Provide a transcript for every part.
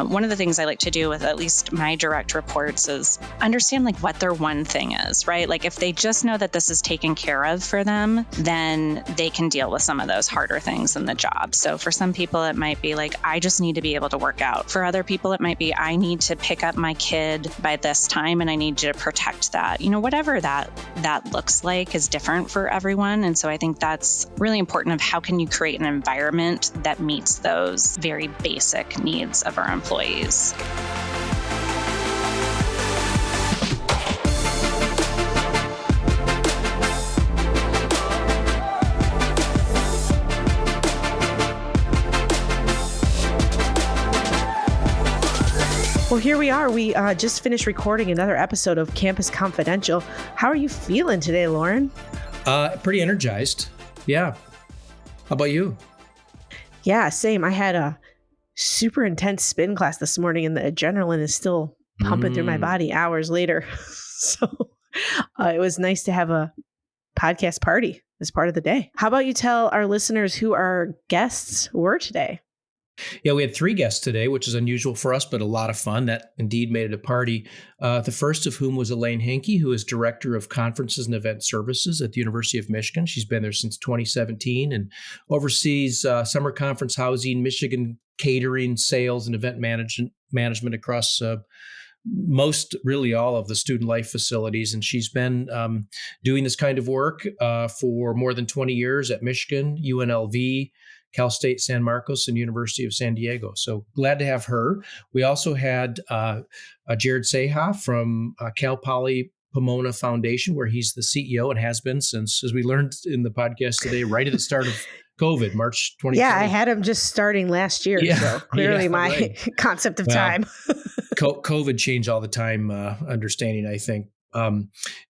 One of the things I like to do with at least my direct reports is understand like what their one thing is, right? Like if they just know that this is taken care of for them, then they can deal with some of those harder things in the job. So for some people, it might be like, I just need to be able to work out. For other people, it might be, I need to pick up my kid by this time and I need you to protect that. Whatever that looks like is different for everyone. And so I think that's really important of how can you create an environment that meets those very basic needs of our employees. Well, here we are. We just finished recording another episode of Campus Confidential. How are you feeling today, Loren? Pretty energized. Yeah. How about you? Yeah, same. I had a super intense spin class this morning and the adrenaline is still pumping through my body hours later. So it was nice to have a podcast party as part of the day. How about you tell our listeners who our guests were today? Yeah, we had 3 guests today, which is unusual for us, but a lot of fun. That indeed made it a party. The first of whom was Elaine Hanke, who is Director of Conferences and Event Services at the University of Michigan. She's been there since 2017 and oversees summer conference housing, Michigan catering, sales, and event management across most, really all of the student life facilities. And she's been doing this kind of work for more than 20 years at Michigan, UNLV, Cal State San Marcos, and University of San Diego. So glad to have her. We also had Jared Ceja from Cal Poly Pomona Foundation, where he's the CEO and has been since, as we learned in the podcast today, right at the start of COVID, March 2020. Yeah, I had him just starting last year. Yeah, so clearly my concept of time. COVID changed all the time understanding, I think.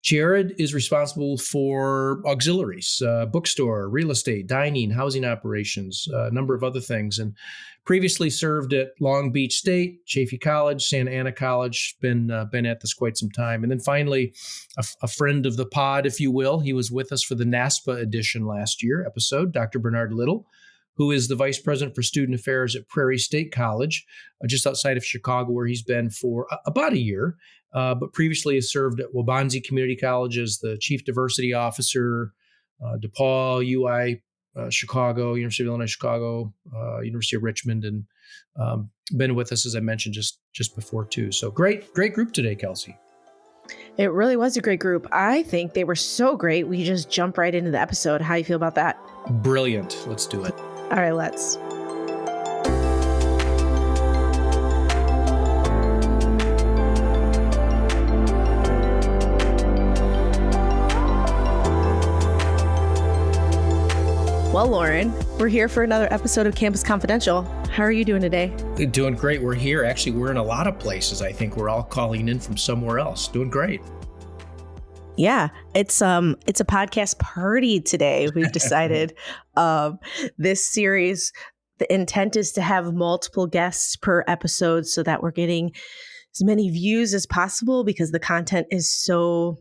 Jared is responsible for auxiliaries, bookstore, real estate, dining, housing operations, a number of other things, and previously served at Long Beach State, Chaffey College, Santa Ana College, been at this quite some time. And then finally, a friend of the pod, if you will, he was with us for the NASPA edition last year episode, Dr. Bernard Little, who is the Vice President for Student Affairs at Prairie State College, just outside of Chicago, where he's been for about a year, but previously has served at Waubonsie Community College as the Chief Diversity Officer, DePaul, UI, Chicago, University of Illinois, Chicago, University of Richmond, and been with us, as I mentioned, just before too. So great group today, Kelsey. It really was a great group. I think they were so great. We just jump right into the episode. How do you feel about that? Brilliant. Let's do it. All right, let's. Well, Loren, we're here for another episode of Campus Confidential. How are you doing today? Doing great. We're here. Actually, we're in a lot of places. I think we're all calling in from somewhere else. Doing great. Yeah, it's a podcast party today. We've decided this series, the intent is to have multiple guests per episode so that we're getting as many views as possible because the content is so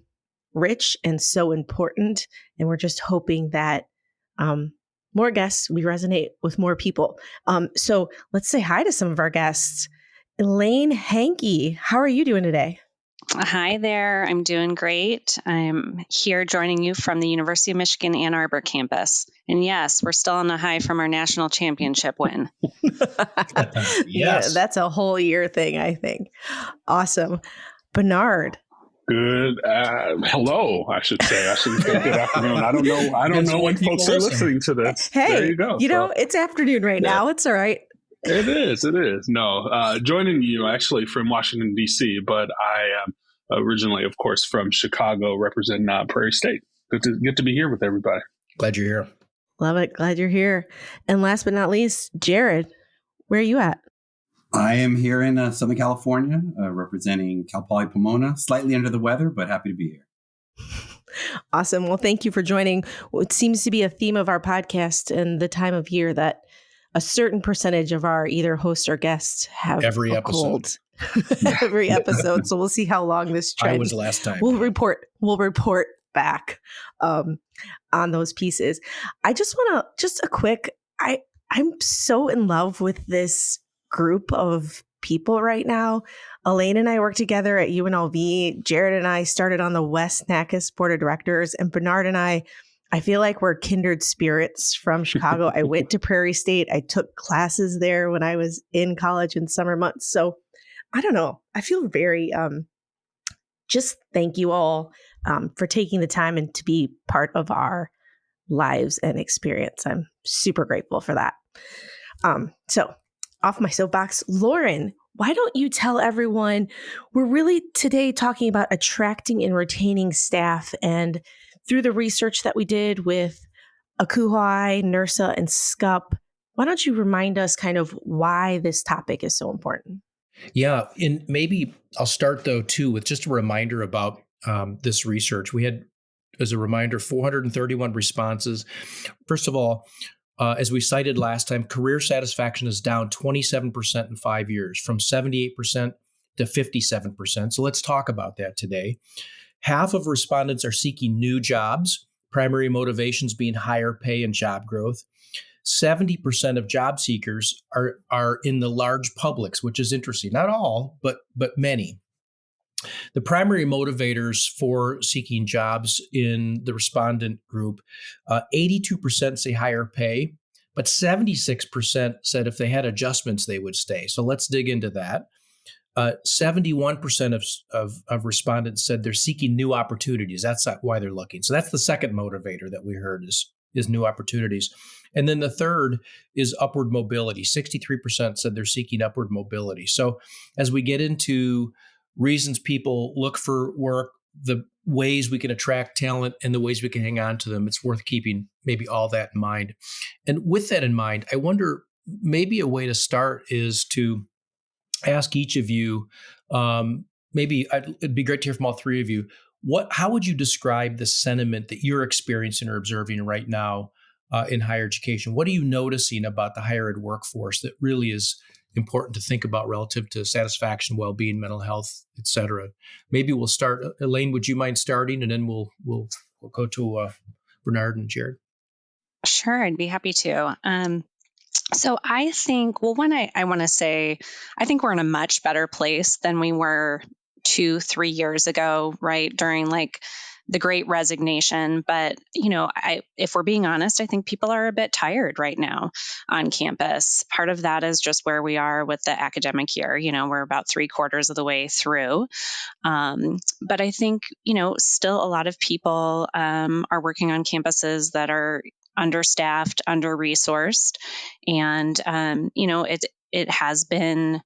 rich and so important. And we're just hoping that more guests, we resonate with more people. So let's say hi to some of our guests. Elaine Hanke, how are you doing today? Hi there. I'm doing great. I'm here joining you from the University of Michigan Ann Arbor campus. And yes, we're still on the high from our national championship win. Yes. Yeah, that's a whole year thing, I think. Awesome. Bernard. Good. Hello, I should say. I shouldn't say good afternoon. I don't know when folks are listening to this. Hey, there you go. Know, it's afternoon right now. It's all right. It is. No, joining you actually from Washington, D.C., but I am originally, of course, from Chicago, representing Prairie State. Good to be here with everybody. Glad you're here. Love it. Glad you're here. And last but not least, Jared, where are you at? I am here in Southern California, representing Cal Poly Pomona. Slightly under the weather, but happy to be here. Awesome. Well, thank you for joining. It seems to be a theme of our podcast and the time of year that a certain percentage of our either hosts or guests have every episode. Every episode. So we'll see how long this trend. I was last time. We'll report back on those pieces. I just want to a quick. I'm so in love with this group of people right now. Elaine and I work together at UNLV. Jared and I started on the West NACAS Board of Directors, and Bernard and I feel like we're kindred spirits from Chicago. I went to Prairie State. I took classes there when I was in college in summer months. So I don't know. I feel very, just thank you all for taking the time and to be part of our lives and experience. I'm super grateful for that. So off my soapbox, Loren, why don't you tell everyone, we're really today talking about attracting and retaining staff, and through the research that we did with ACUHI, NERSA, and SCUP, why don't you remind us kind of why this topic is so important? Yeah, and maybe I'll start though too with just a reminder about this research. We had, as a reminder, 431 responses. First of all, as we cited last time, career satisfaction is down 27% in 5 years, from 78% to 57%. So let's talk about that today. Half of respondents are seeking new jobs, primary motivations being higher pay and job growth. 70% of job seekers are in the large publics, which is interesting. Not all, but many. The primary motivators for seeking jobs in the respondent group, 82% say higher pay, but 76% said if they had adjustments, they would stay. So let's dig into that. 71% of respondents said they're seeking new opportunities. That's why they're looking. So that's the second motivator that we heard is new opportunities. And then the third is upward mobility. 63% said they're seeking upward mobility. So as we get into reasons people look for work, the ways we can attract talent and the ways we can hang on to them, it's worth keeping maybe all that in mind. And with that in mind, I wonder, maybe a way to start is to ask each of you, it'd be great to hear from all three of you, how would you describe the sentiment that you're experiencing or observing right now in higher education? What are you noticing about the higher ed workforce that really is important to think about relative to satisfaction, well-being, mental health, et cetera? Maybe we'll start. Elaine, would you mind starting, and then we'll go to Bernard and Jared. Sure, I'd be happy to. So I think, well, one, I want to say, I think we're in a much better place than we were 2-3 years ago, right? During like the Great Resignation. But, if we're being honest, I think people are a bit tired right now on campus. Part of that is just where we are with the academic year. We're about 3/4 of the way through. But I think, still a lot of people are working on campuses that are understaffed, under-resourced. And, it has been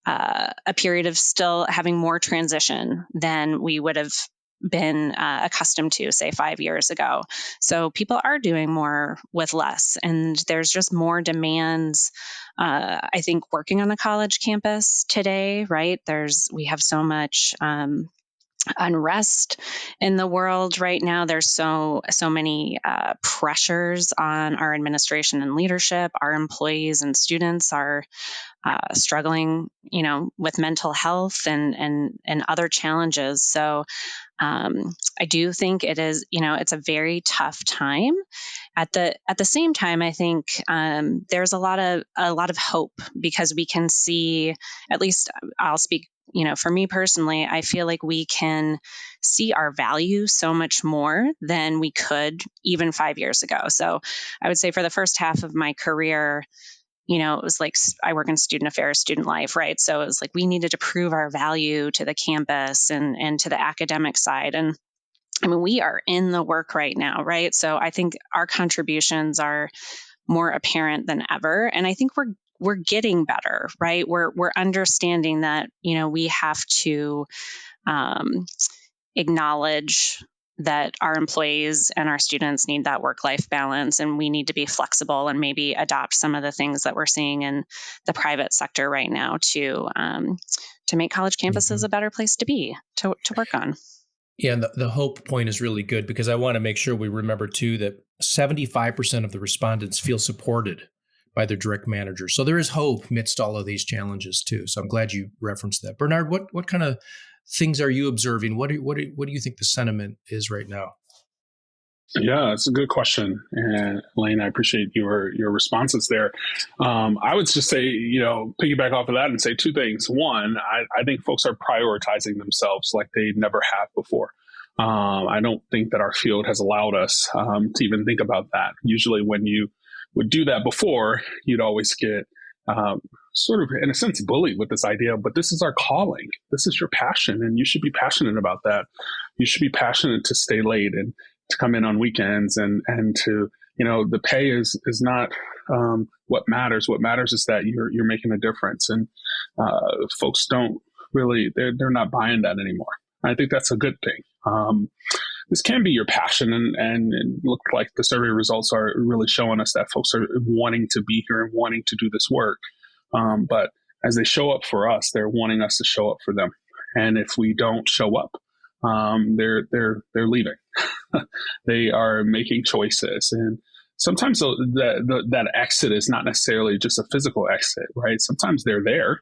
a period of still having more transition than we would have been accustomed to, say, 5 years ago. So people are doing more with less, and there's just more demands. I think working on a college campus today, right? We have so much unrest in the world right now. There's so many pressures on our administration and leadership. Our employees and students are struggling, with mental health and other challenges. So I do think it is, it's a very tough time. At the same time, I think there's a lot of hope, because we can see, at least I'll speak, for me personally, I feel like we can see our value so much more than we could even 5 years ago. So I would say for the first half of my career, it was like, I work in student affairs, student life, right? So it was like we needed to prove our value to the campus and to the academic side. And I mean, we are in the work right now, right? So I think our contributions are more apparent than ever. And I think we're getting better, right? We're understanding that, we have to acknowledge that our employees and our students need that work-life balance, and we need to be flexible and maybe adopt some of the things that we're seeing in the private sector right now to make college campuses a better place to be, to work on. Yeah, and the hope point is really good, because I want to make sure we remember too that 75% of the respondents feel supported by their direct manager. So there is hope amidst all of these challenges too. So I'm glad you referenced that. Bernard, what kind of things are you observing? What do you think the sentiment is right now? Yeah, it's a good question. And Elaine, I appreciate your responses there. I would just say, piggyback off of that and say two things. One, I think folks are prioritizing themselves like they never have before. I don't think that our field has allowed us to even think about that. Usually when you would do that before, you'd always get sort of, in a sense, bullied with this idea, but this is our calling. This is your passion, and you should be passionate about that. You should be passionate to stay late and to come in on weekends and to, the pay is not what matters. What matters is that you're making a difference. And folks don't really, they're not buying that anymore. I think that's a good thing. This can be your passion, and it looked like the survey results are really showing us that folks are wanting to be here and wanting to do this work. But as they show up for us, they're wanting us to show up for them. And if we don't show up, they're leaving. They are making choices, and sometimes that exit is not necessarily just a physical exit, right? Sometimes they're there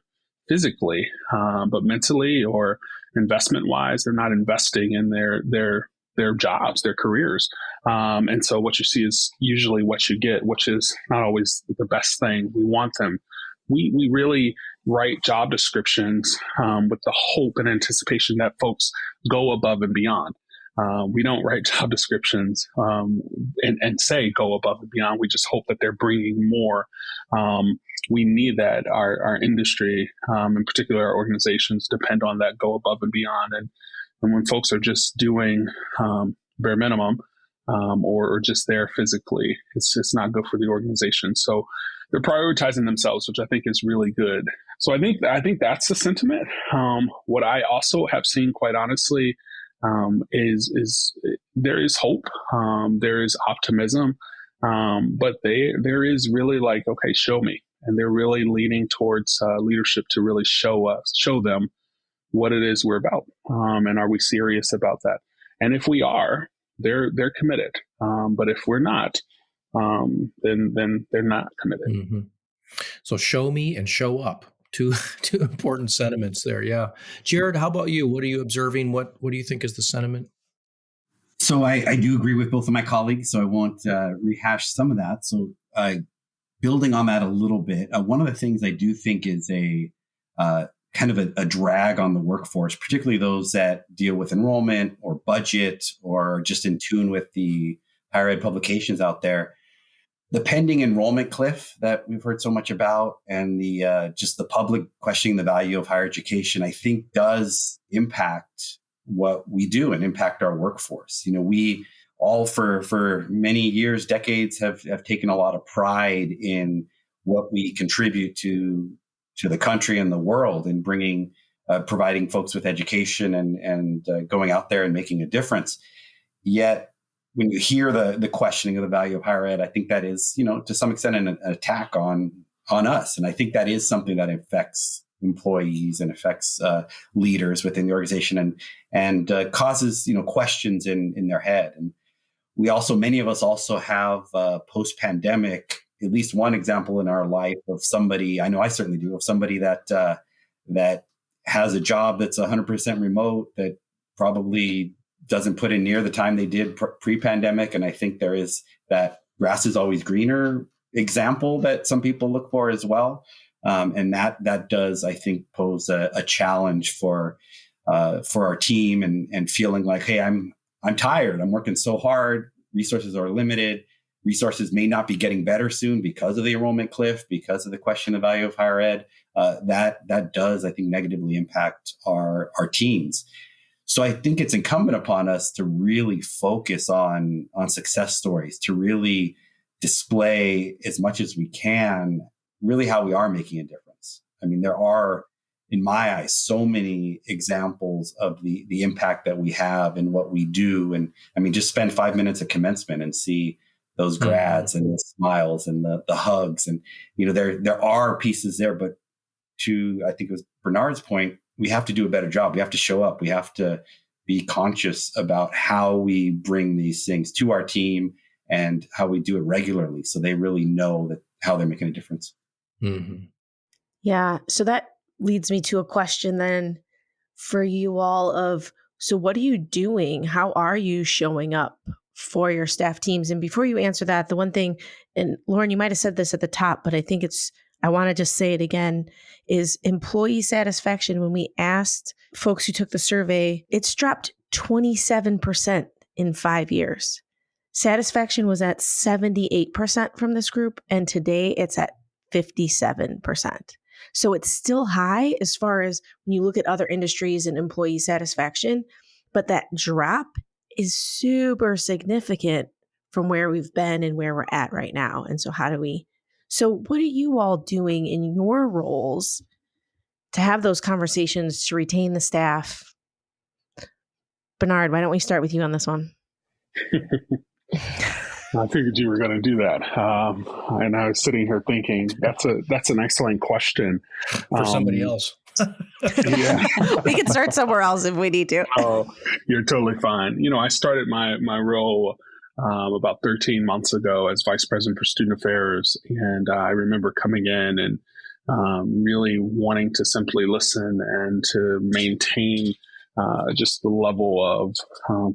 physically, but mentally or investment wise, they're not investing in their jobs, their careers. And so what you see is usually what you get, which is not always the best thing. We want them. We really write job descriptions with the hope and anticipation that folks go above and beyond. We don't write job descriptions and say go above and beyond. We just hope that they're bringing more. We need that. Our industry, in particular our organizations, depend on that go above and beyond. And when folks are just doing bare minimum or just there physically, it's just not good for the organization. So they're prioritizing themselves, which I think is really good. So I think that's the sentiment. What I also have seen, quite honestly, is there is hope, there is optimism, but there is really like, okay, show me, and they're really leaning towards leadership to really show them what it is we're about, and are we serious about that? And if we are, they're committed. But if we're not, then they're not committed. Mm-hmm. So show me and show up. Two important sentiments there. Yeah. Jared, how about you? What are you observing? What do you think is the sentiment? So I do agree with both of my colleagues, so I won't rehash some of that. So building on that a little bit, one of the things I do think is a kind of a drag on the workforce, particularly those that deal with enrollment or budget or just in tune with the higher ed publications out there. The pending enrollment cliff that we've heard so much about, and the just the public questioning the value of higher education, I think does impact what we do and impact our workforce. We all for many years, decades have taken a lot of pride in what we contribute to the country and the world in bringing, providing folks with education and going out there and making a difference. Yet, when you hear the questioning of the value of higher ed, I think that is, to some extent an attack on us. And I think that is something that affects employees and affects leaders within the organization and causes, questions in their head. And many of us also have post-pandemic, at least one example in our life of somebody, I know I certainly do, of somebody that has a job that's 100% remote, that probably doesn't put in near the time they did pre-pandemic. And I think there is that grass is always greener example that some people look for as well. And that does, I think, pose a challenge for our team and feeling like, hey, I'm tired. I'm working so hard. Resources are limited. Resources may not be getting better soon because of the enrollment cliff, because of the question of value of higher ed. That does, I think, negatively impact our teams. So I think it's incumbent upon us to really focus on success stories, to really display as much as we can, really how we are making a difference. I mean, there are, in my eyes, so many examples of the impact that we have in what we do. And I mean, just spend 5 minutes at commencement and see those grads and the smiles and the hugs. And, there are pieces there, but I think it was Bernard's point, we have to do a better job. We have to show up. We have to be conscious about how we bring these things to our team and how we do it regularly, so they really know that how they're making a difference. Mm-hmm. Yeah. So that leads me to a question then for you all so what are you doing? How are you showing up for your staff teams? And before you answer that, the one thing, and Loren, you might have said this at the top, but I want to just say it again, is employee satisfaction. When we asked folks who took the survey, it's dropped 27% in 5 years. Satisfaction was at 78% from this group, and today it's at 57%. So it's still high as far as when you look at other industries and employee satisfaction, but that drop is super significant from where we've been and where we're at right now. And so what are you all doing in your roles to have those conversations to retain the staff? Bernard, why don't we start with you on this one? I figured you were going to do that, and I was sitting here thinking that's an excellent question for somebody else. Yeah, we can start somewhere else if we need to. Oh, you're totally fine. I started my role about 13 months ago as vice president for student affairs, and I remember coming in and really wanting to simply listen and to maintain just the level of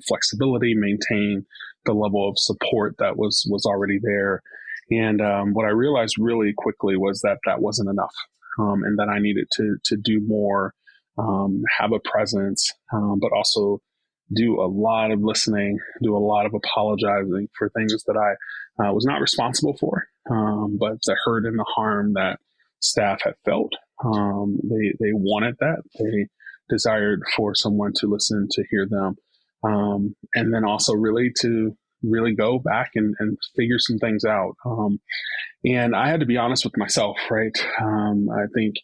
flexibility, maintain the level of support that was already there. And what I realized really quickly was that wasn't enough, and that I needed to do more, have a presence, but also do a lot of listening, do a lot of apologizing for things that I was not responsible for, but the hurt and the harm that staff had felt. They wanted that. They desired for someone to listen, to hear them. And then also to really go back and figure some things out. And I had to be honest with myself, right? I think,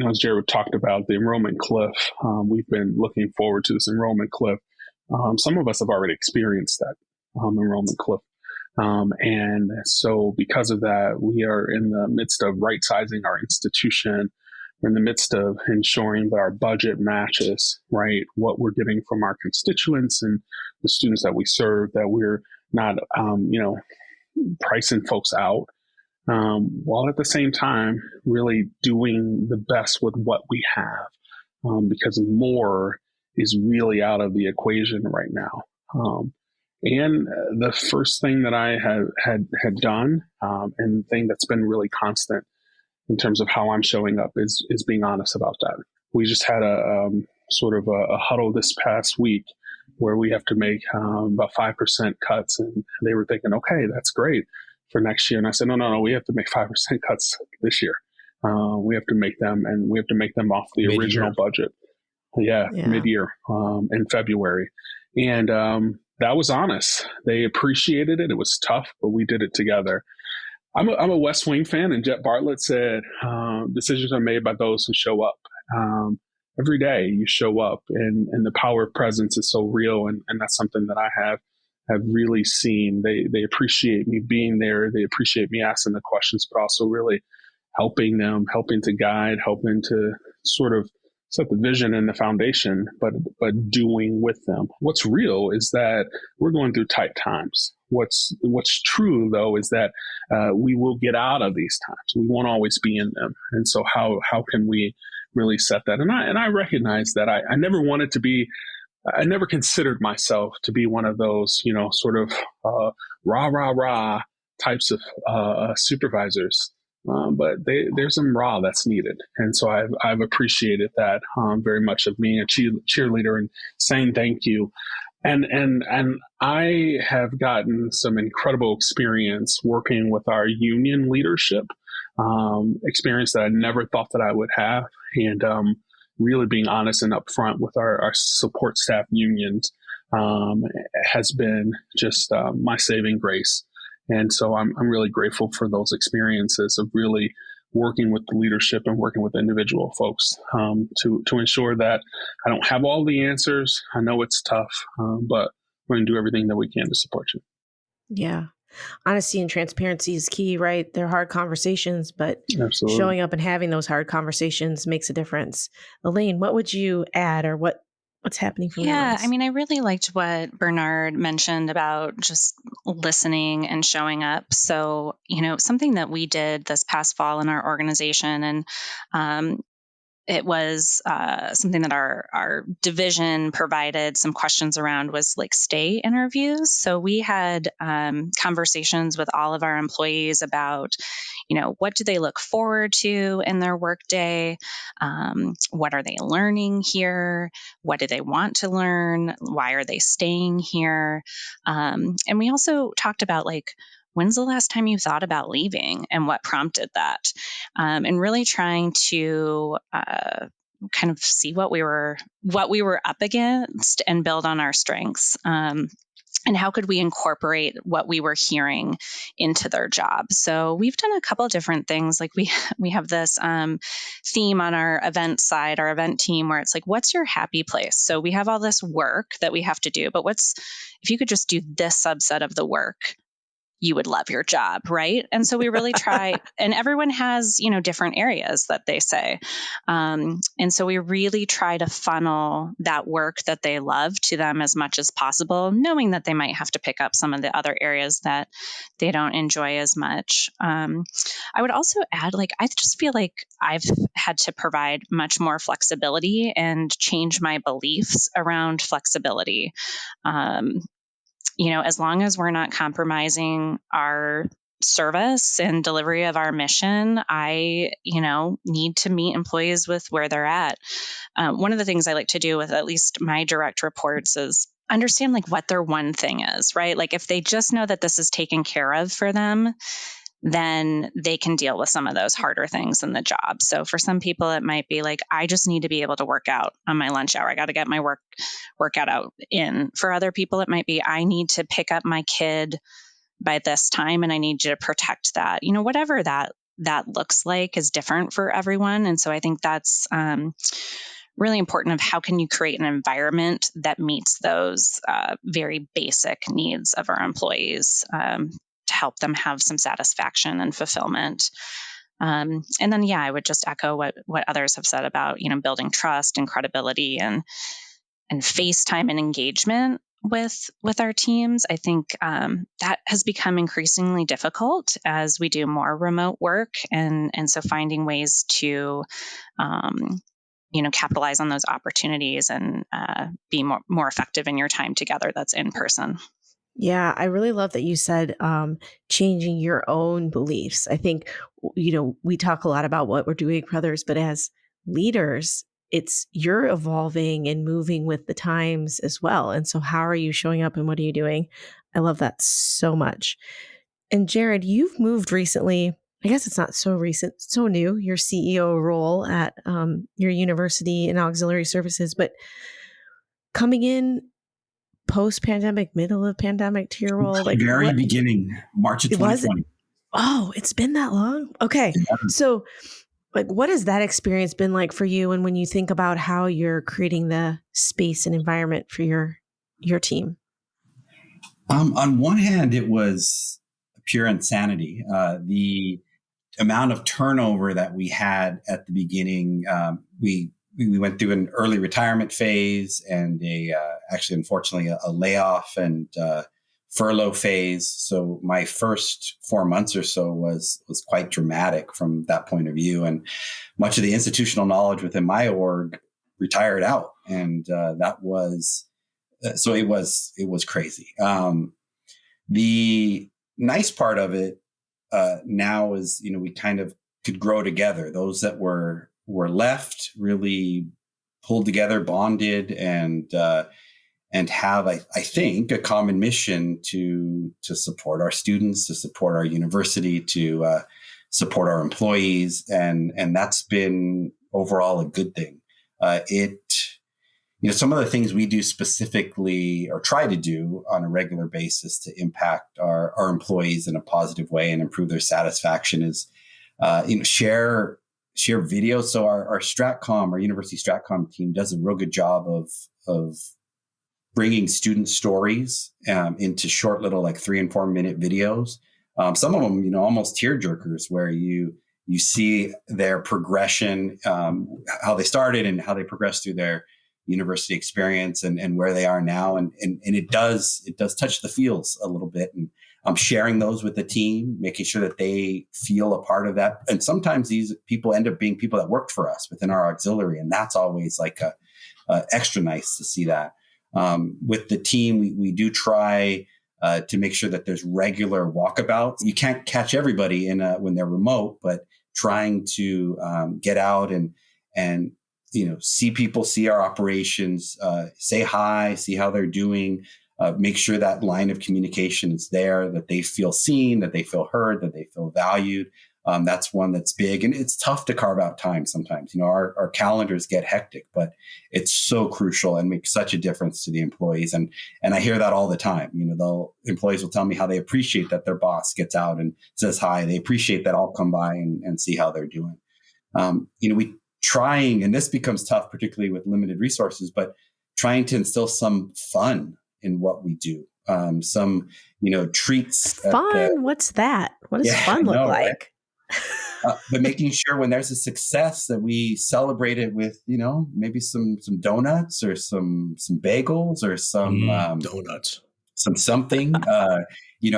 as Jared talked about the enrollment cliff, we've been looking forward to this enrollment cliff. Some of us have already experienced that enrollment cliff. And so because of that, we are in the midst of right-sizing our institution. We're in the midst of ensuring that our budget matches, right, what we're getting from our constituents and the students that we serve, that we're not, pricing folks out, while at the same time really doing the best with what we have, because more is really out of the equation right now. And the first thing that I had done, and the thing that's been really constant in terms of how I'm showing up is being honest about that. We just had a sort of a huddle this past week where we have to make about 5% cuts, and they were thinking, okay, that's great for next year. And I said, no, we have to make 5% cuts this year. We have to make them, and we have to make them off the Mid-year. Original budget. Yeah. Mid-year in February. And that was honest. They appreciated it. It was tough, but we did it together. I'm a West Wing fan, and Jet Bartlett said, decisions are made by those who show up. Every day you show up, and the power of presence is so real. And that's something that I have really seen. They appreciate me being there. They appreciate me asking the questions, but also really helping them, helping to guide, helping to sort of set the vision and the foundation, but doing with them. What's real is that we're going through tight times. What's true, though, is that we will get out of these times. We won't always be in them. And so how can we really set that? And I recognize that I never wanted to be, I never considered myself to be one of those, sort of rah types of supervisors. But there's some raw that's needed. And so I've appreciated that very much, of being a cheerleader and saying thank you. And I have gotten some incredible experience working with our union leadership, experience that I never thought that I would have. And really being honest and upfront with our support staff unions has been just my saving grace. And so I'm really grateful for those experiences of really working with the leadership and working with individual folks to ensure that I don't have all the answers. I know it's tough, but we're going to do everything that we can to support you. Yeah. Honesty and transparency is key, right? They're hard conversations, but Absolutely. Showing up and having those hard conversations makes a difference. Elaine, what would you add, or what's happening from your lens? I mean, I really liked what Bernard mentioned about just listening and showing up. So, something that we did this past fall in our organization, and it was something that our division provided some questions around was like stay interviews. So we had conversations with all of our employees about, what do they look forward to in their workday? What are they learning here? What do they want to learn? Why are they staying here? And we also talked about when's the last time you thought about leaving and what prompted that? And really trying to kind of see what we were up against and build on our strengths. And how could we incorporate what we were hearing into their job? So we've done a couple of different things. Like we have this theme on our event side, our event team, where it's like, what's your happy place? So we have all this work that we have to do, but if you could just do this subset of the work, you would love your job, right? And so we really try, and everyone has, different areas that they say. And so we really try to funnel that work that they love to them as much as possible, knowing that they might have to pick up some of the other areas that they don't enjoy as much. I would also add, I just feel like I've had to provide much more flexibility and change my beliefs around flexibility. As long as we're not compromising our service and delivery of our mission, I, need to meet employees with where they're at. One of the things I like to do with at least my direct reports is understand what their one thing is, right? If they just know that this is taken care of for them, then they can deal with some of those harder things in the job. So for some people, it might be I just need to be able to work out on my lunch hour. I got to get my workout out in. For other people, it might be, I need to pick up my kid by this time and I need you to protect that. Whatever that looks like is different for everyone. And so I think that's really important of how can you create an environment that meets those very basic needs of our employees, to help them have some satisfaction and fulfillment. And then, I would just echo what others have said about, building trust and credibility and face time and engagement with our teams. I think that has become increasingly difficult as we do more remote work. And so finding ways to, capitalize on those opportunities and be more effective in your time together that's in person. Yeah, I really love that you said changing your own beliefs. I think, we talk a lot about what we're doing for others, but as leaders, you're evolving and moving with the times as well. And so how are you showing up and what are you doing? I love that so much. And Jared, you've moved recently. I guess it's not so recent, so new, your CEO role at your university in auxiliary services, but coming in post-pandemic, middle of pandemic to your role? Very beginning, March of 2020. Oh, it's been that long? Okay. Yeah. So what has that experience been like for you? And when you think about how you're creating the space and environment for your team? On one hand, it was pure insanity. The amount of turnover that we had at the beginning, we went through an early retirement phase and actually, unfortunately, a layoff and furlough phase. So my first 4 months or so was quite dramatic from that point of view. And much of the institutional knowledge within my org retired out. And that was, so it was crazy. The nice part of it now is, we kind of could grow together. Those that were left really pulled together, bonded, and have, I think, a common mission to support our students, to support our university, to support our employees, and that's been overall a good thing. Some of the things we do specifically or try to do on a regular basis to impact our employees in a positive way and improve their satisfaction is, share videos. So our Stratcom, our university Stratcom team does a real good job of bringing student stories into short little 3 and 4 minute videos. Some of them, almost tear jerkers, where you see their progression, how they started and how they progressed through their university experience and where they are now. And it does touch the feels a little bit. And I'm sharing those with the team, making sure that they feel a part of that. And sometimes these people end up being people that worked for us within our auxiliary. And that's always like extra nice to see that. With the team, we do try to make sure that there's regular walkabouts. You can't catch everybody when they're remote, but trying to get out and see people, see our operations, say hi, see how they're doing, make sure that line of communication is there, that they feel seen, that they feel heard, that they feel valued. That's one that's big, and it's tough to carve out time sometimes. Our calendars get hectic, but it's so crucial and makes such a difference to the employees. And I hear that all the time. Employees will tell me how they appreciate that their boss gets out and says hi. They appreciate that I'll come by and see how they're doing. We trying, and this becomes tough, particularly with limited resources, but trying to instill some fun in what we do. Some treats. Fun? What's that? What does fun look like? Right? But making sure when there's a success that we celebrate it with, maybe some donuts or some bagels or some donuts, something,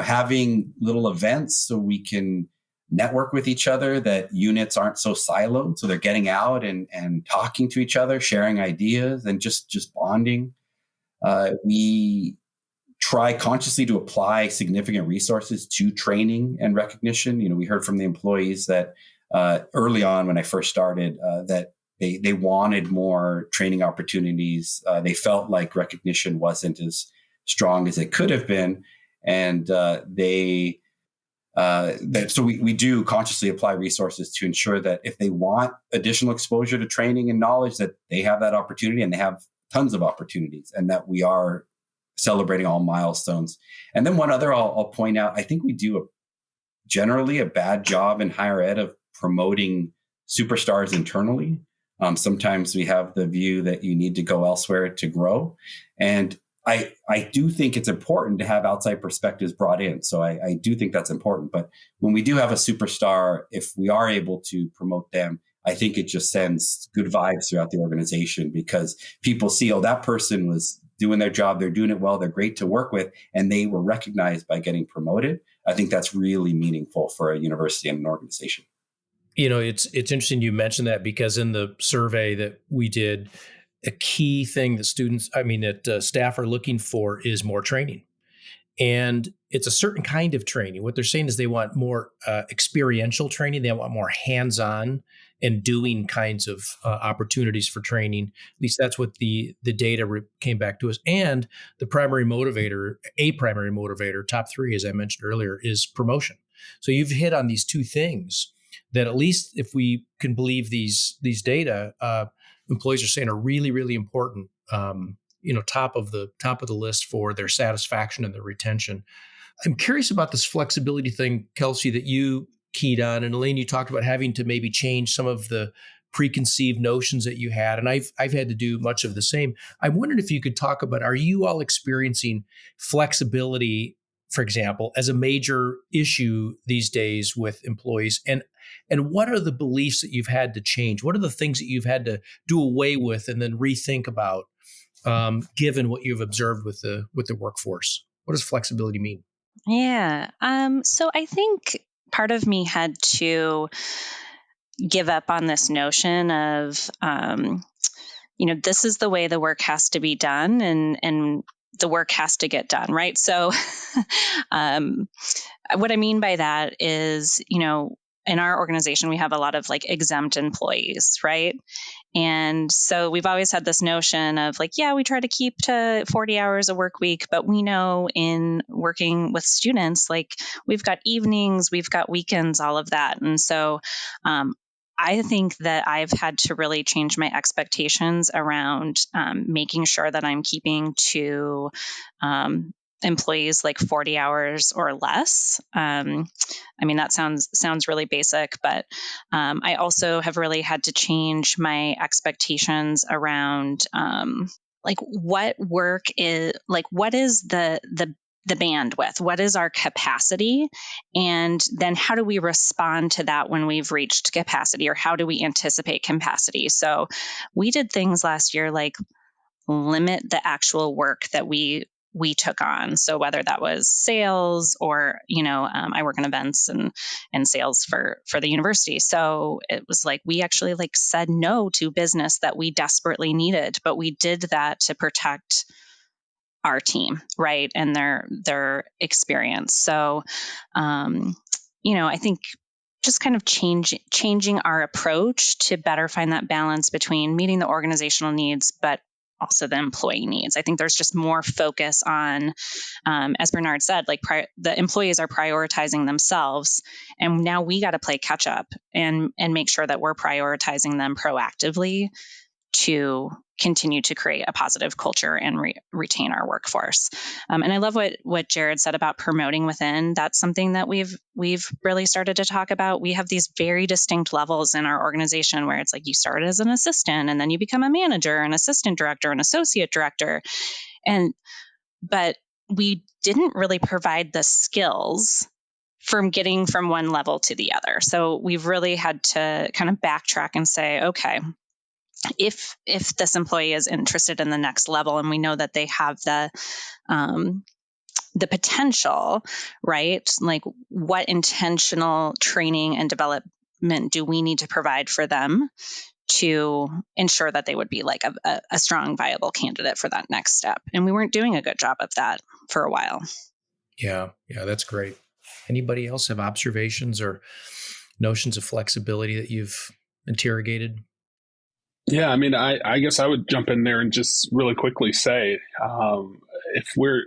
having little events so we can network with each other, that units aren't so siloed. So they're getting out and talking to each other, sharing ideas and just bonding. We try consciously to apply significant resources to training and recognition. We heard from the employees that early on when I first started that they wanted more training opportunities. They felt like recognition wasn't as strong as it could have been. And so we do consciously apply resources to ensure that if they want additional exposure to training and knowledge, that they have that opportunity, and they have tons of opportunities, and that we are celebrating all milestones. And then one other I'll point out, I think we do generally a bad job in higher ed of promoting superstars internally. Sometimes we have the view that you need to go elsewhere to grow. And I do think it's important to have outside perspectives brought in. So I do think that's important. But when we do have a superstar, if we are able to promote them, I think it just sends good vibes throughout the organization, because people see, that person was doing their job. They're doing it well. They're great to work with. And they were recognized by getting promoted. I think that's really meaningful for a university and an organization. It's interesting you mentioned that, because in the survey that we did, a key thing that staff are looking for is more training. And it's a certain kind of training. What they're saying is they want more experiential training. They want more hands-on and doing kinds of opportunities for training. At least that's what the data came back to us. And a primary motivator, top three, as I mentioned earlier, is promotion. So you've hit on these two things that, at least if we can believe these data, employees are saying are really, really important. Top of the list for their satisfaction and their retention. I'm curious about this flexibility thing, Kelsey, that you keyed on, and Elaine, you talked about having to maybe change some of the preconceived notions that you had, and I've had to do much of the same. I wondered if you could talk about, are you all experiencing flexibility, for example, as a major issue these days with employees, and what are the beliefs that you've had to change? What are the things that you've had to do away with and then rethink about? Given what you've observed with the workforce, what does flexibility mean? Yeah. So I think part of me had to give up on this notion of, this is the way the work has to be done, and the work has to get done, right? So, what I mean by that is, in our organization, we have a lot of exempt employees, right? And so we've always had this notion of we try to keep to 40 hours a work week, but we know in working with students, we've got evenings, we've got weekends, all of that. And so I think that I've had to really change my expectations around making sure that I'm keeping to employees 40 hours or less. That sounds really basic, but I also have really had to change my expectations around what work is, what is the bandwidth, what is our capacity, and then how do we respond to that when we've reached capacity, or how do we anticipate capacity? So we did things last year limit the actual work that we took on. So whether that was sales or, I work in events and sales for the university. So it was like, we actually said no to business that we desperately needed, but we did that to protect our team, right? And their experience. So, I think just kind of changing our approach to better find that balance between meeting the organizational needs, but also the employee needs. I think there's just more focus on, as Bernard said, the employees are prioritizing themselves, and now we got to play catch up and make sure that we're prioritizing them proactively to continue to create a positive culture and retain our workforce. And I love what Jared said about promoting within. That's something that we've really started to talk about. We have these very distinct levels in our organization where it's like you start as an assistant and then you become a manager, an assistant director, an associate director. But we didn't really provide the skills from getting from one level to the other. So we've really had to kind of backtrack and say, okay, if this employee is interested in the next level and we know that they have the potential, right? Like, what intentional training and development do we need to provide for them to ensure that they would be like a strong, viable candidate for that next step? And we weren't doing a good job of that for a while. Yeah, that's great. Anybody else have observations or notions of flexibility that you've interrogated? Yeah, I mean, I guess I would jump in there and just really quickly say, if we're,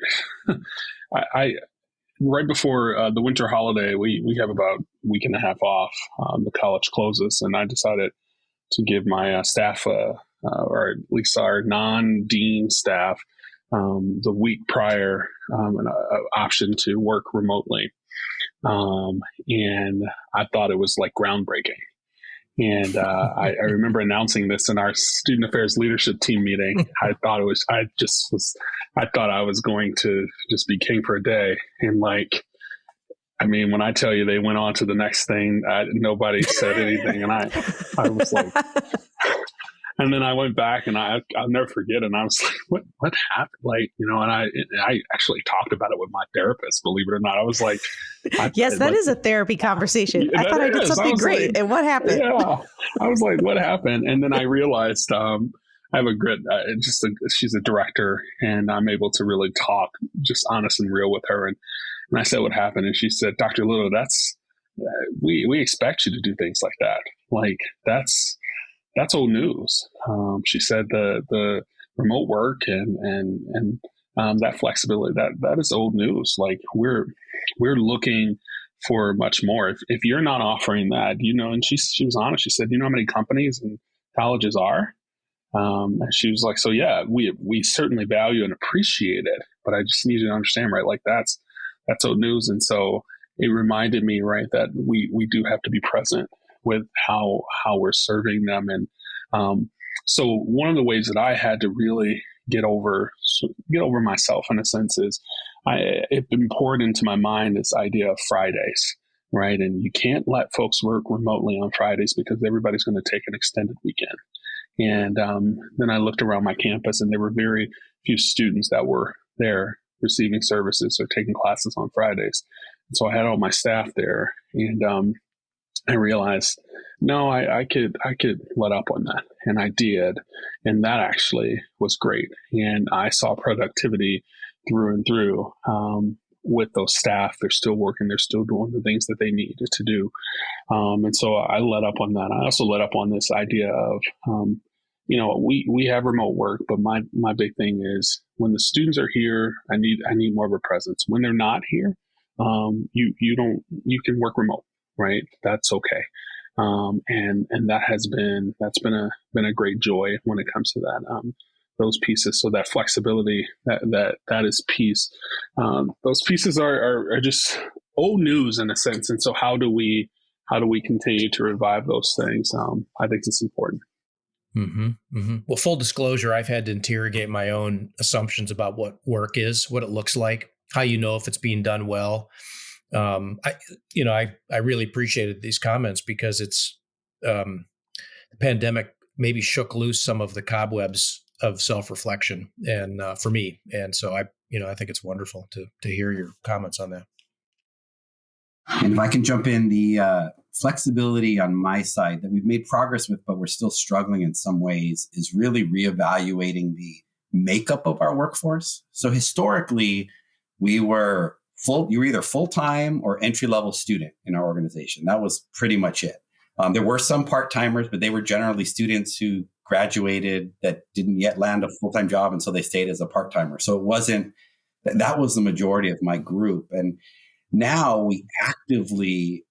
right before the winter holiday, we have about a week and a half off. The college closes, and I decided to give my staff, or at least our non-dean staff, the week prior, an option to work remotely. And I thought it was like groundbreaking. And I remember announcing this in our student affairs leadership team meeting. I thought I was going to just be king for a day. And when I tell you they went on to the next thing, nobody said anything. And I was like, and then I went back and I'll never forget it. And I was like, what happened? And I actually talked about it with my therapist, believe it or not. I was like, yes, that is a therapy conversation. I thought I did something great. And what happened? Yeah. I was like, what happened? And then I realized, I have a good, she's a director, and I'm able to really talk just honest and real with her. And I said what happened. And she said, Dr. Little, we expect you to do things like that. That's old news. She said the remote work and that flexibility, that is old news. Like, we're looking for much more. If you're not offering that, and she was honest. She said, how many companies and colleges are? And she was like, so yeah, we certainly value and appreciate it, but I just need you to understand, right? Like, that's old news. And so it reminded me, right, that we do have to be present with how we're serving them. And so one of the ways that I had to really get over myself, in a sense, is it's been poured into my mind this idea of Fridays, right? And you can't let folks work remotely on Fridays because everybody's going to take an extended weekend. And then I looked around my campus, and there were very few students that were there receiving services or taking classes on Fridays. And so I had all my staff there, and I realized, no, I could let up on that. And I did. And that actually was great. And I saw productivity through and through with those staff. They're still working. They're still doing the things that they needed to do. And so I let up on that. I also let up on this idea of, we have remote work, but my big thing is, when the students are here, I need more of a presence. When they're not here, you can work remote. Right. That's okay. And that's been a great joy when it comes to that, those pieces. So that flexibility, that is piece. Those pieces are just old news in a sense. And so how do we continue to revive those things? I think it's important. Mm-hmm, mm-hmm. Well, full disclosure, I've had to interrogate my own assumptions about what work is, what it looks like, how if it's being done well. I really appreciated these comments because it's the pandemic maybe shook loose some of the cobwebs of self-reflection and for me. And so I think it's wonderful to hear your comments on that. And if I can jump in, the flexibility on my side that we've made progress with, but we're still struggling in some ways, is really reevaluating the makeup of our workforce. So historically, you were either full-time or entry-level student in our organization. That was pretty much it. There were some part-timers, but they were generally students who graduated that didn't yet land a full-time job, and so they stayed as a part-timer. So it wasn't, that was the majority of my group. And now we actively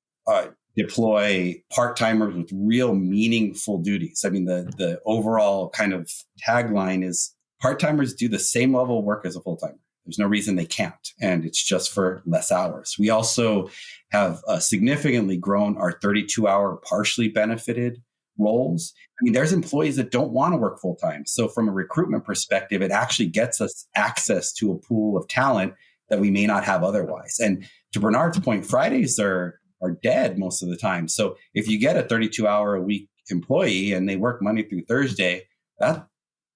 deploy part-timers with real meaningful duties. I mean, the overall kind of tagline is part-timers do the same level of work as a full-timer. There's no reason they can't, and it's just for less hours. We also have significantly grown our 32-hour partially benefited roles. I mean, there's employees that don't want to work full-time. So from a recruitment perspective, it actually gets us access to a pool of talent that we may not have otherwise. And to Bernard's point, Fridays are dead most of the time. So if you get a 32-hour-a-week employee and they work Monday through Thursday, that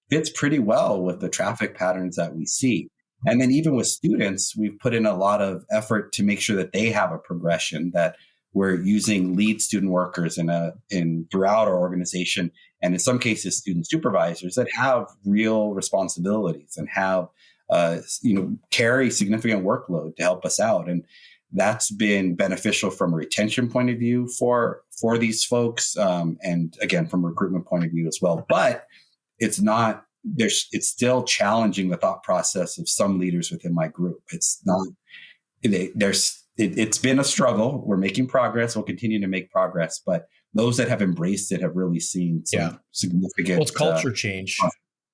fits pretty well with the traffic patterns that we see. And then even with students, we've put in a lot of effort to make sure that they have a progression, that we're using lead student workers throughout our organization, and in some cases, student supervisors that have real responsibilities and have carry significant workload to help us out. And that's been beneficial from a retention point of view for these folks, and again, from a recruitment point of view as well. But it's still challenging the thought process of some leaders within my group. It's been a struggle. We're making progress. We'll continue to make progress, but those that have embraced it have really seen some significant. Well, it's culture change.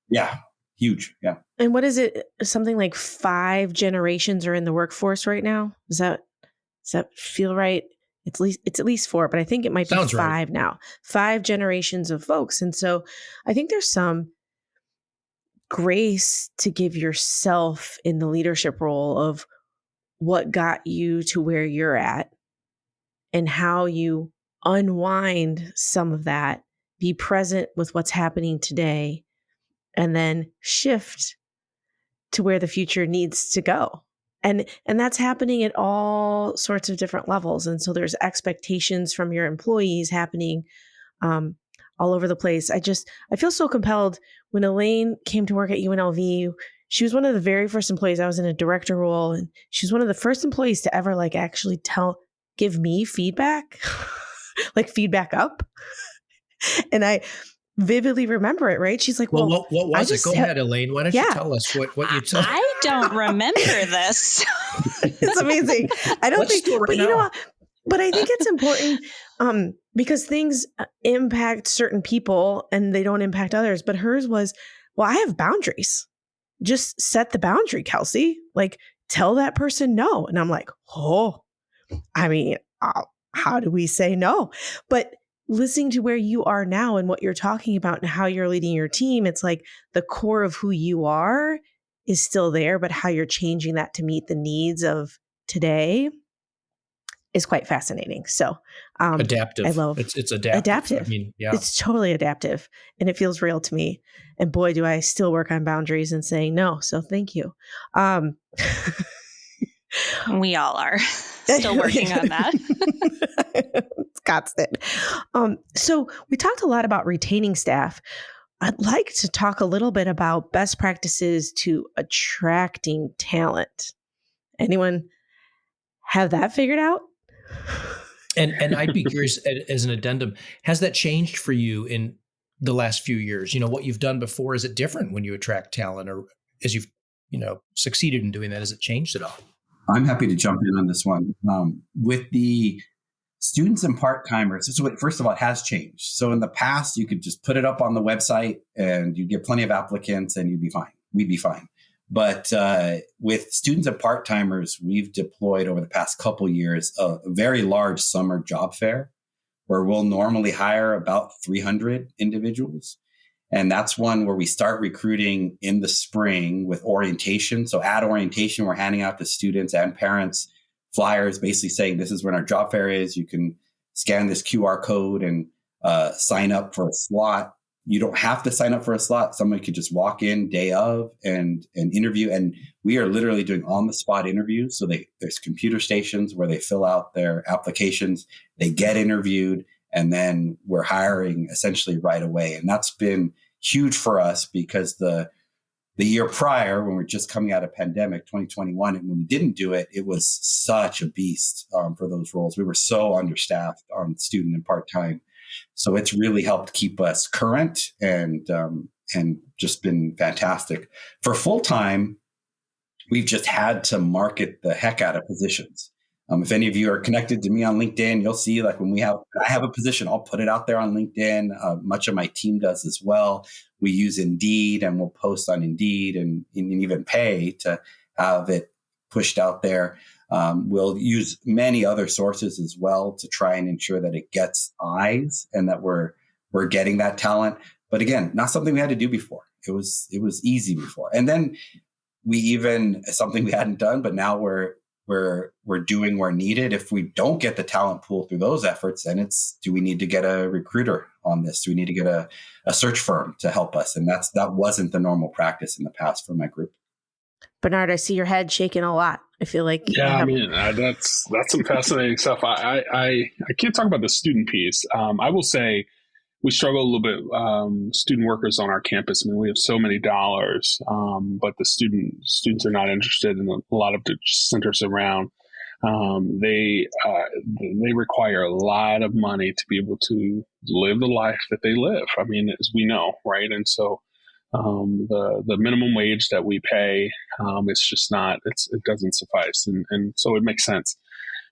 Yeah. Huge. Yeah. And what is it? Something like 5 generations are in the workforce right now. Does that feel right? It's at least 4, but I think it might be 5 now. 5 generations of folks. And so I think there's some grace to give yourself in the leadership role of what got you to where you're at and how you unwind some of that, be present with what's happening today, and then shift to where the future needs to go. And that's happening at all sorts of different levels. And so there's expectations from your employees happening all over the place. I feel so compelled. When Elaine came to work at UNLV, she was one of the very first employees. I was in a director role, and she was one of the first employees to ever actually give me feedback, like feedback up. And I vividly remember it, right? She's like, well, what was it? Go ahead, Elaine. Why don't you tell us what you told? I don't remember this. It's amazing. I don't think, but you know what? But I think it's important because things impact certain people and they don't impact others. But hers was, well, I have boundaries. Just set the boundary, Kelsey. Tell that person no. And I'm like, oh, I mean, how do we say no? But listening to where you are now and what you're talking about and how you're leading your team, it's like the core of who you are is still there, but how you're changing that to meet the needs of today is quite fascinating. So adaptive. I love it's adaptive. I mean, yeah, it's totally adaptive, and it feels real to me. And boy, do I still work on boundaries and saying no. So thank you. We all are still working on that. It's constant. So we talked a lot about retaining staff. I'd like to talk a little bit about best practices to attracting talent. Anyone have that figured out? And I'd be curious, as an addendum, has that changed for you in the last few years? What you've done before, is it different when you attract talent, or as you've succeeded in doing that, has it changed at all? I'm happy to jump in on this one. With the students and part-timers, so first of all, it has changed. So in the past, you could just put it up on the website and you'd get plenty of applicants and you'd be fine. We'd be fine. But with students and part-timers, we've deployed over the past couple years a very large summer job fair where we'll normally hire about 300 individuals. And that's one where we start recruiting in the spring with orientation. So at orientation, we're handing out to students and parents flyers basically saying, this is when our job fair is. You can scan this QR code and sign up for a slot. you don't have to sign up for a slot. Somebody could just walk in day of and interview. And we are literally doing on the spot interviews. So there's computer stations where they fill out their applications, they get interviewed, and then we're hiring essentially right away. And that's been huge for us because the year prior, when we were just coming out of pandemic, 2021, and when we didn't do it, it was such a beast for those roles. We were so understaffed on student and part-time. So it's really helped keep us current and just been fantastic. For full-time, we've just had to market the heck out of positions. If any of you are connected to me on LinkedIn, you'll see like when I have a position, I'll put it out there on LinkedIn. Much of my team does as well. We use Indeed, and we'll post on Indeed and even pay to have it pushed out there. We'll use many other sources as well to try and ensure that it gets eyes and that we're getting that talent. But again, not something we had to do before. It was easy before. And then we even, something we hadn't done, but now we're doing where needed. If we don't get the talent pool through those efforts, then do we need to get a recruiter on this? Do we need to get a search firm to help us? And that wasn't the normal practice in the past for my group. Bernard, I see your head shaking a lot. I feel like that's some fascinating stuff. I can't talk about the student piece. I will say we struggle a little bit. Student workers on our campus. I mean, we have so many dollars, but the students are not interested in a lot of the centers around. They require a lot of money to be able to live the life that they live. I mean, as we know, right? And so the minimum wage that we pay, it's just not. It doesn't suffice, and so it makes sense.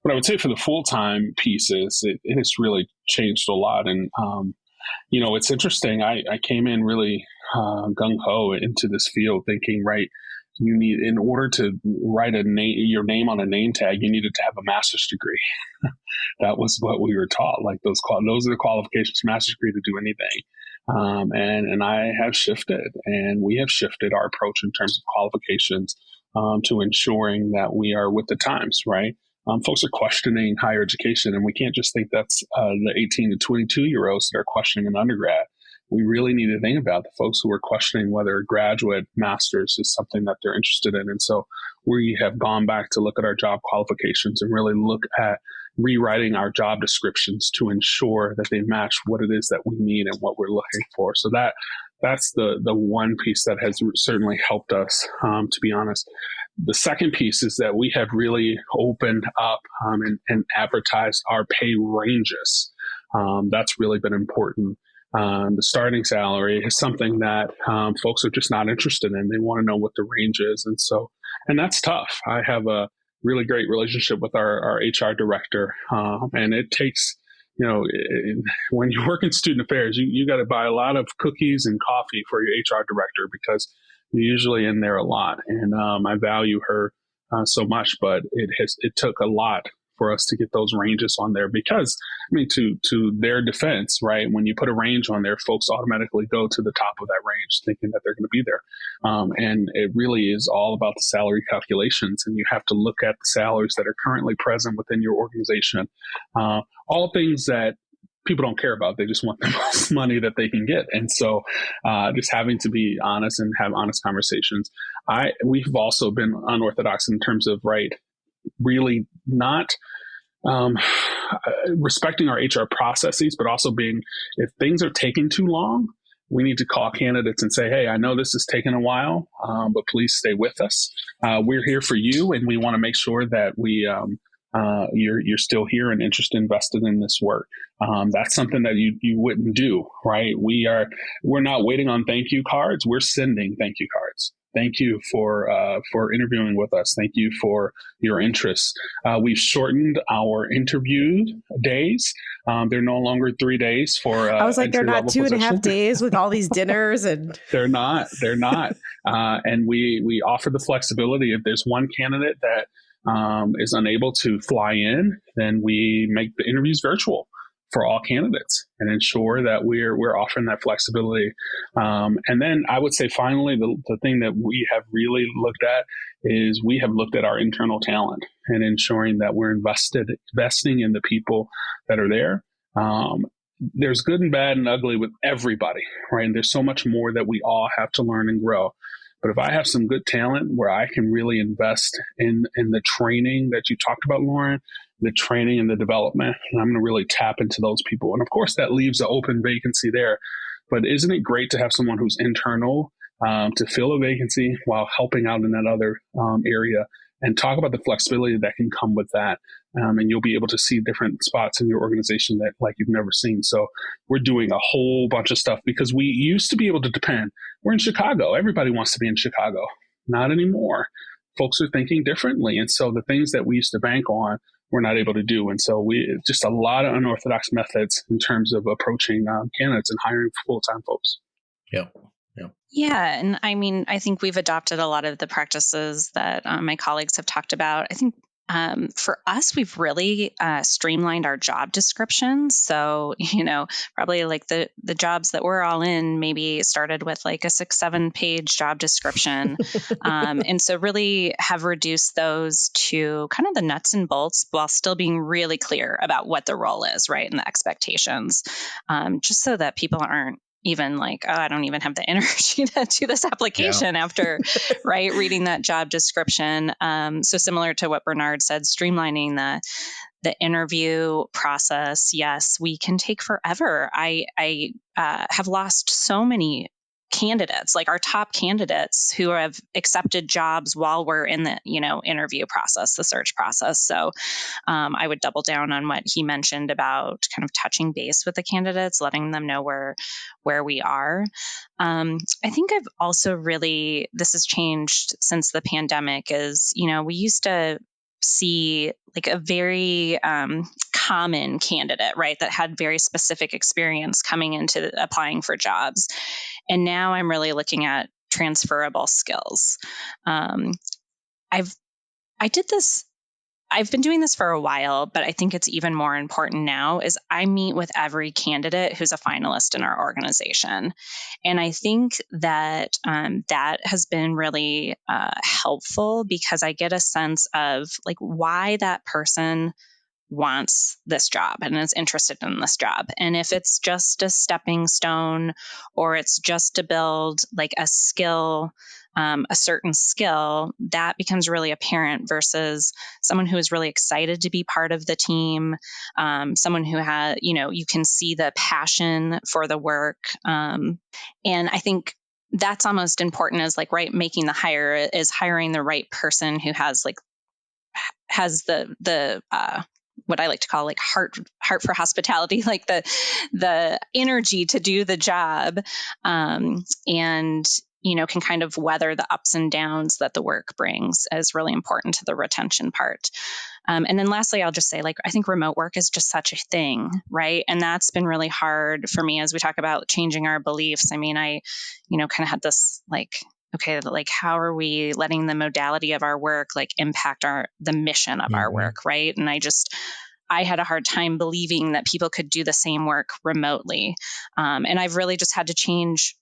But I would say for the full-time pieces, it has really changed a lot. And it's interesting. I came in really gung-ho into this field thinking, right, you need, in order to write your name on a name tag, you needed to have a master's degree. That was what we were taught. Like those are the qualifications, master's degree to do anything. And I have shifted, and we have shifted our approach in terms of qualifications to ensuring that we are with the times, right? Folks are questioning higher education, and we can't just think that's the 18 to 22-year-olds that are questioning an undergrad. We really need to think about the folks who are questioning whether a graduate master's is something that they're interested in. And so we have gone back to look at our job qualifications and really look at rewriting our job descriptions to ensure that they match what it is that we need and what we're looking for. So that's the one piece that has certainly helped us, to be honest. The second piece is that we have really opened up and advertised our pay ranges. That's really been important. The starting salary is something that folks are just not interested in. They want to know what the range is. And that's tough. I have a really great relationship with our HR director. And it takes, when you work in student affairs, you got to buy a lot of cookies and coffee for your HR director because you're usually in there a lot. And I value her so much, but it took a lot for us to get those ranges on there because, I mean, to their defense, right, when you put a range on there, folks automatically go to the top of that range thinking that they're going to be there. And it really is all about the salary calculations, and you have to look at the salaries that are currently present within your organization. All things that people don't care about. They just want the most money that they can get. And so just having to be honest and have honest conversations. We've also been unorthodox in terms of, right, really not respecting our HR processes, but also being, if things are taking too long, we need to call candidates and say, hey, I know this is taking a while, but please stay with us. We're here for you, and we want to make sure that you're still here and interested, invested in this work. That's something that you wouldn't do, right? We're not waiting on thank you cards. We're sending thank you cards. Thank you for interviewing with us. Thank you for your interest. We've shortened our interview days. They're no longer 3 days for I was like, they're not 2.5 days with all these dinners and They're not. And we offer the flexibility. If there's one candidate that is unable to fly in, then we make the interviews virtual for all candidates and ensure that we're offering that flexibility. And then I would say finally, the thing that we have really looked at is we have looked at our internal talent and ensuring that we're investing in the people that are there. there's good and bad and ugly with everybody, right? And there's so much more that we all have to learn and grow. But if I have some good talent where I can really invest in the training that you talked about, Loren, the training and the development, and I'm going to really tap into those people. And of course, that leaves an open vacancy there. But isn't it great to have someone who's internal to fill a vacancy while helping out in that other area? And talk about the flexibility that can come with that. And you'll be able to see different spots in your organization that like you've never seen. So we're doing a whole bunch of stuff because we used to be able to depend. We're in Chicago. Everybody wants to be in Chicago. Not anymore. Folks are thinking differently. And so the things that we used to bank on, we're not able to do. And so we just a lot of unorthodox methods in terms of approaching candidates and hiring full-time folks. Yeah. Yeah. And I mean, I think we've adopted a lot of the practices that my colleagues have talked about. I think for us, we've really streamlined our job descriptions. So, probably like the jobs that we're all in maybe started with like a 6-7 page job description. And so really have reduced those to kind of the nuts and bolts while still being really clear about what the role is, right? And the expectations, just so that people aren't even like, oh, I don't even have the energy to do this application after, right, reading that job description. So similar to what Bernard said, streamlining the interview process. Yes, we can take forever. I have lost so many candidates, like our top candidates who have accepted jobs while we're in the, interview process, the search process. So I would double down on what he mentioned about kind of touching base with the candidates, letting them know where we are. I think I've also this has changed since the pandemic is, we used to see like a very common candidate, right, that had very specific experience coming into applying for jobs. And now I'm really looking at transferable skills. I've been doing this for a while, but I think it's even more important now is I meet with every candidate who's a finalist in our organization. And I think that that has been really helpful because I get a sense of like why that person wants this job and is interested in this job. And if it's just a stepping stone or it's just to build like a skill, a certain skill, that becomes really apparent versus someone who is really excited to be part of the team, someone who has, you can see the passion for the work. And I think that's almost important as like, right, making the hire is hiring the right person who has the what I like to call like heart for hospitality, like the energy to do the job, and can kind of weather the ups and downs that the work brings is really important to the retention part. And then lastly, I'll just say, like, I think remote work is just such a thing, right? And that's been really hard for me as we talk about changing our beliefs. I mean, I, kind of had this like, okay, like how are we letting the modality of our work like impact the mission of our work, right? And I had a hard time believing that people could do the same work remotely. And I've really just had to change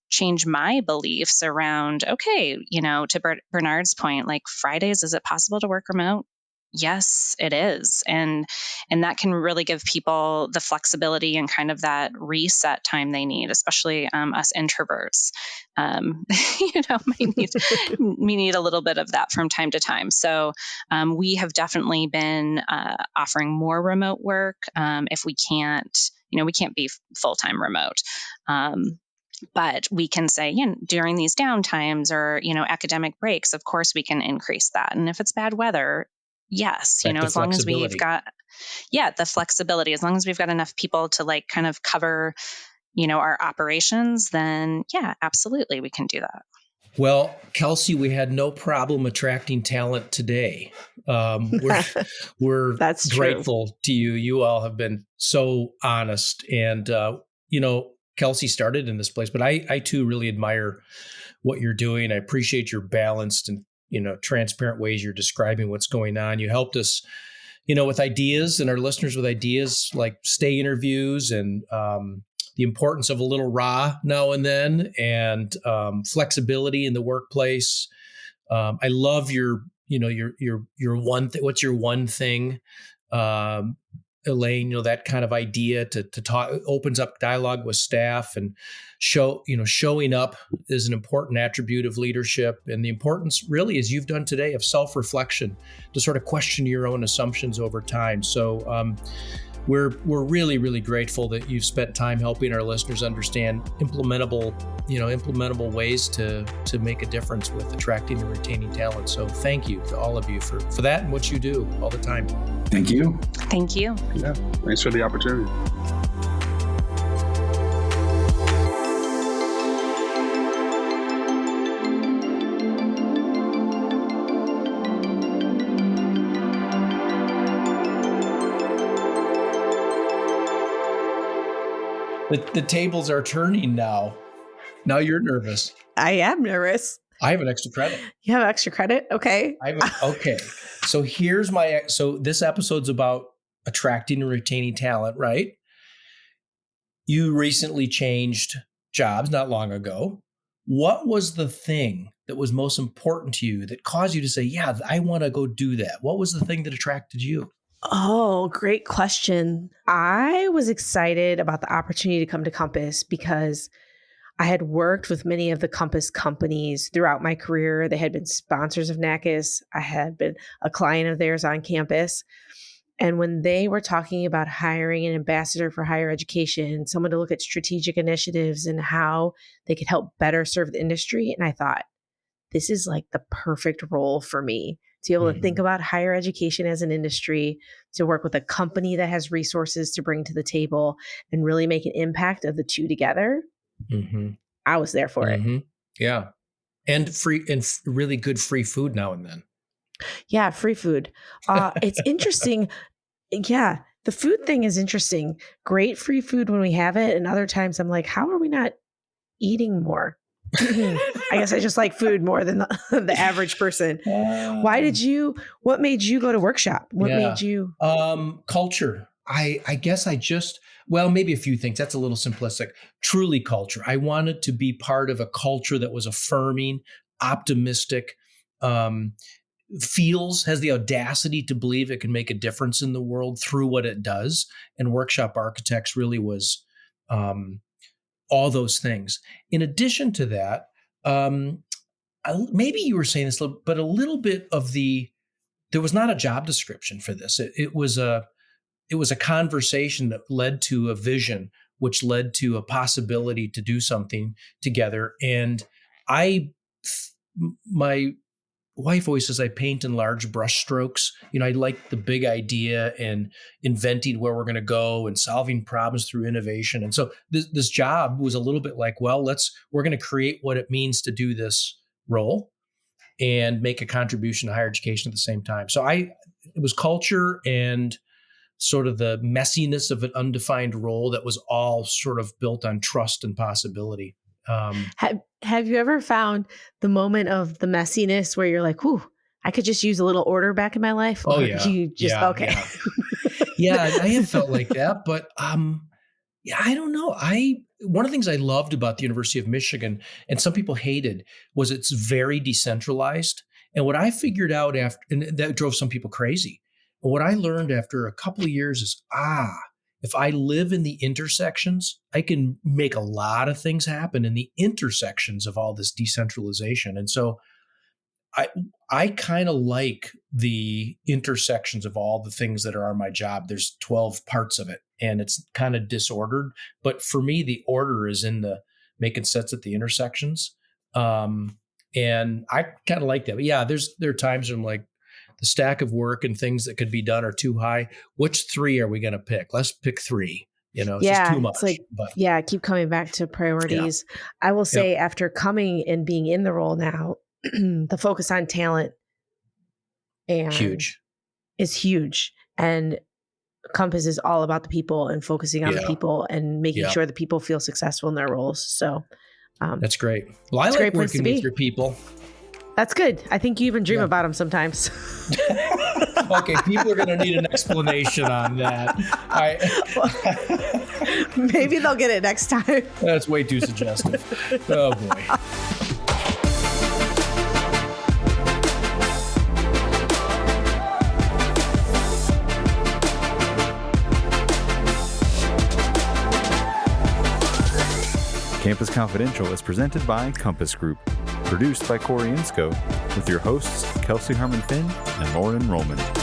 my beliefs around, okay, to Bernard's point, like Fridays, is it possible to work remote? Yes, it is. And that can really give people the flexibility and kind of that reset time they need, especially us introverts. We need a little bit of that from time to time. So we have definitely been offering more remote work. If we can't be full-time remote. But we can say, during these downtimes or, academic breaks, of course we can increase that. And if it's bad weather, yes, like as long as we've got, the flexibility, as long as we've got enough people to like kind of cover, our operations, then absolutely we can do that. Well, Kelsey, we had no problem attracting talent today. We're That's grateful to you. You all have been so honest. And, Kelsey started in this place, but I too really admire what you're doing. I appreciate your balanced and, transparent ways you're describing what's going on. You helped us, with ideas and our listeners with ideas like stay interviews and, the importance of a little raw now and then, and flexibility in the workplace. I love your one thing. What's your one thing? Elaine, that kind of idea to talk opens up dialogue with staff, and showing up is an important attribute of leadership, and the importance really, as you've done today, of self-reflection to sort of question your own assumptions over time. So we're really, really grateful that you've spent time helping our listeners understand implementable ways to make a difference with attracting and retaining talent. So thank you to all of you for that and what you do all the time. Thank you. Thank you. Yeah, thanks for the opportunity. The tables are turning now. Now you're nervous. I am nervous. I have an extra credit. You have extra credit? Okay. Okay. So so this episode's about attracting and retaining talent, right? You recently changed jobs not long ago. What was the thing that was most important to you that caused you to say, yeah, I want to go do that? What was the thing that attracted you? Oh, great question. I was excited about the opportunity to come to Compass because I had worked with many of the Compass companies throughout my career. They had been sponsors of NACIS. I had been a client of theirs on campus. And when they were talking about hiring an ambassador for higher education, someone to look at strategic initiatives and how they could help better serve the industry, and I thought, this is like the perfect role for me to be able to think about higher education as an industry, to work with a company that has resources to bring to the table and really make an impact of the two together. Mm-hmm. I was there for it. Yeah. And really good free food now and then. Yeah. Free food. It's interesting. Yeah. The food thing is interesting. Great free food when we have it. And other times I'm like, how are we not eating more? I guess I just like food more than the average person. What made you go to workshop? What made you? Culture. I guess maybe a few things. That's a little simplistic. Truly culture. I wanted to be part of a culture that was affirming, optimistic, has the audacity to believe it can make a difference in the world through what it does. And Workshop Architects really was all those things. In addition to that, maybe you were saying this, but a little bit of there was not a job description for this. It was a conversation that led to a vision, which led to a possibility to do something together. And my wife always says I paint in large brush strokes. I like the big idea and inventing where we're going to go and solving problems through innovation. And so this job was a little bit like, well, we're going to create what it means to do this role and make a contribution to higher education at the same time. So it was culture and sort of the messiness of an undefined role that was all sort of built on trust and possibility. Have you ever found the moment of the messiness where you're like, "Ooh, I could just use a little order back in my life"? Oh yeah, okay. Yeah, I have felt like that, but I don't know. One of the things I loved about the University of Michigan, and some people hated, was it's very decentralized. And what I figured out and that drove some people crazy. But what I learned after a couple of years is, if I live in the intersections, I can make a lot of things happen in the intersections of all this decentralization. And so I kind of like the intersections of all the things that are on my job. There's 12 parts of it and it's kind of disordered. But for me, the order is in the making sets at the intersections. And I kind of like that. But yeah, there are times when I'm like, the stack of work and things that could be done are too high. Which 3 are we going to pick? Let's pick 3. It's just too much. It's like, keep coming back to priorities. Yeah. I will say after coming and being in the role now, the focus on talent is huge. And Compass is all about the people and focusing on the people and making sure the people feel successful in their roles. So that's great. Well, I like working with your people. That's good. I think you even dream about them sometimes. Okay, people are going to need an explanation on that. Maybe they'll get it next time. That's way too suggestive. Oh, boy. Campus Confidential is presented by Compass Group, produced by Corey Inscoe, with your hosts Kelsey, Harmon, Finn, and Loren and Rullman.